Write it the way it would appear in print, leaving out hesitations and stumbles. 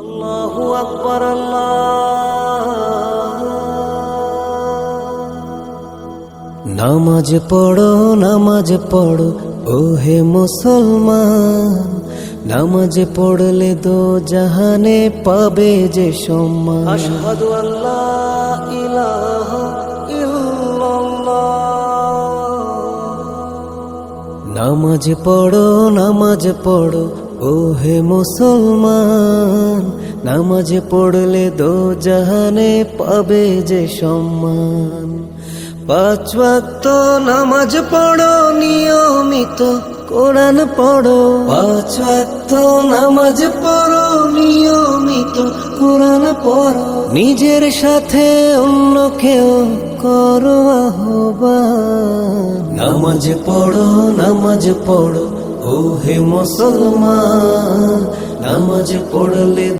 আল্লাহু আকবার আল্লাহ। নামাজ পড়ো ও হে মুসলমান, নামাজ পড়লে দো জাহানে পাবে যে সম্মান। আশহাদু আল্লা ইলাহা ইল্লাল্লাহ। নামাজ পড়ো ও হে মুসলমান, নামাজ পড়লে দো জাহানে পাবে যে সম্মান। 5 ওয়াক্ত নামাজ পড়ো নিয়মিত, কোরআন পড়ো। 5 ওয়াক্ত নামাজ পড়ো নিয়মিত, কোরআন পড়ো। নিজের সাথে অন্যকেও করো আহ্বান। নামাজ পড়ো ও হে মুসলমান, নামাজ পড়লে